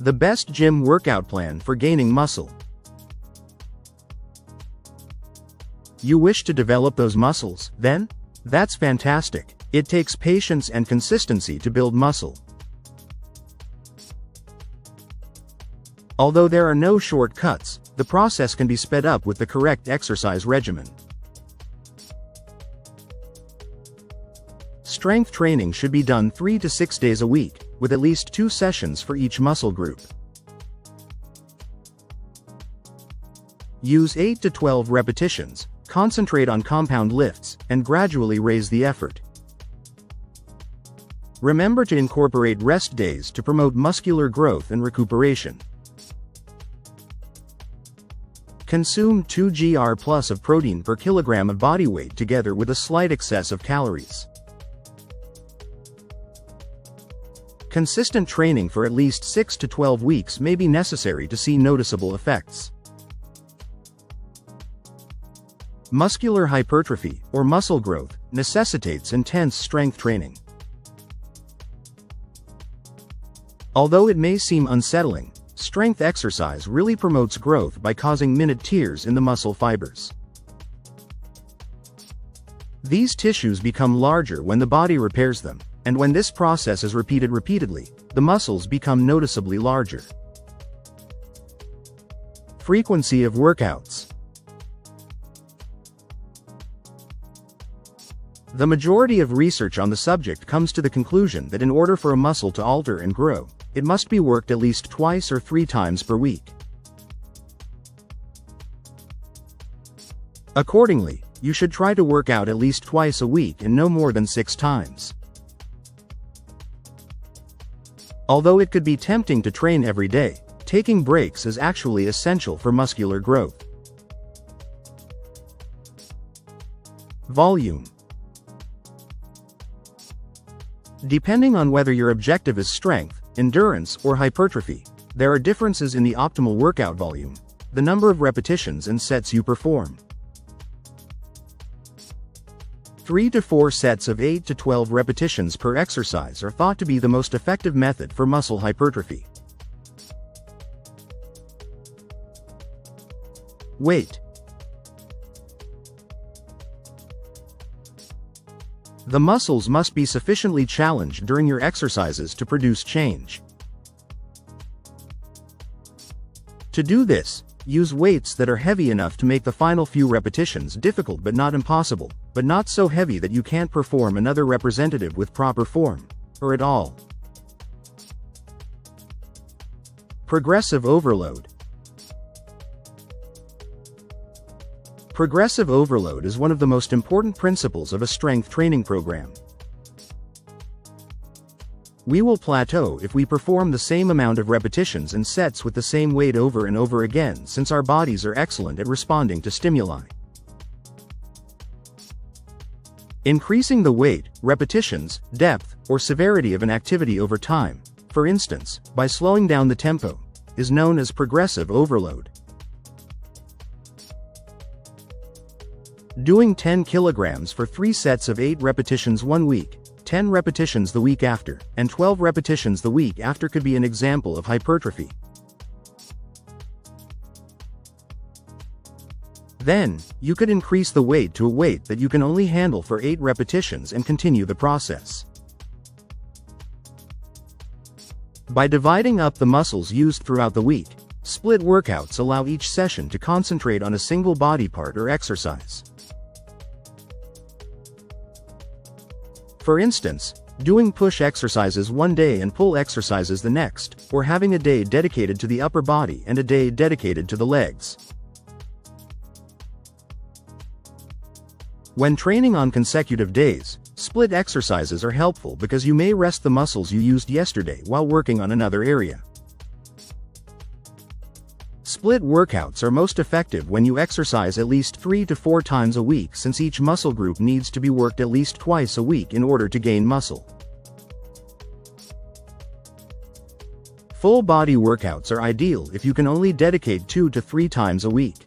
The best gym workout plan for gaining muscle. You wish to develop those muscles, then? That's fantastic. It takes patience and consistency to build muscle. Although there are no shortcuts, the process can be sped up with the correct exercise regimen. Strength training should be done 3 to 6 days a week, with at least 2 sessions for each muscle group. Use 8 to 12 repetitions, concentrate on compound lifts, and gradually raise the effort. Remember to incorporate rest days to promote muscular growth and recuperation. Consume 2 gr+ of protein per kilogram of body weight together with a slight excess of calories. Consistent training for at least 6 to 12 weeks may be necessary to see noticeable effects. Muscular hypertrophy, or muscle growth, necessitates intense strength training. Although it may seem unsettling, strength exercise really promotes growth by causing minute tears in the muscle fibers. These tissues become larger when the body repairs them, and when this process is repeated repeatedly, the muscles become noticeably larger. Frequency of workouts. The majority of research on the subject comes to the conclusion that in order for a muscle to alter and grow, it must be worked at least twice or 3 times per week. Accordingly, you should try to work out at least twice a week and no more than 6 times. Although it could be tempting to train every day, taking breaks is actually essential for muscular growth. Volume. Depending on whether your objective is strength, endurance, or hypertrophy, there are differences in the optimal workout volume, the number of repetitions and sets you perform. 3 to 4 sets of 8 to 12 repetitions per exercise are thought to be the most effective method for muscle hypertrophy. Weight. The muscles must be sufficiently challenged during your exercises to produce change. To do this, use weights that are heavy enough to make the final few repetitions difficult but not impossible, but not so heavy that you can't perform another representative with proper form, or at all. Progressive overload. Progressive overload is one of the most important principles of a strength training program. We will plateau if we perform the same amount of repetitions and sets with the same weight over and over again, since our bodies are excellent at responding to stimuli. Increasing the weight, repetitions, depth, or severity of an activity over time, for instance, by slowing down the tempo, is known as progressive overload. Doing 10 kilograms for 3 sets of 8 repetitions one week, 10 repetitions the week after, and 12 repetitions the week after could be an example of hypertrophy. Then, you could increase the weight to a weight that you can only handle for 8 repetitions and continue the process. By dividing up the muscles used throughout the week, split workouts allow each session to concentrate on a single body part or exercise. For instance, doing push exercises one day and pull exercises the next, or having a day dedicated to the upper body and a day dedicated to the legs. When training on consecutive days, split exercises are helpful because you may rest the muscles you used yesterday while working on another area. Split workouts are most effective when you exercise at least 3 to 4 times a week, since each muscle group needs to be worked at least twice a week in order to gain muscle. Full body workouts are ideal if you can only dedicate 2 to 3 times a week.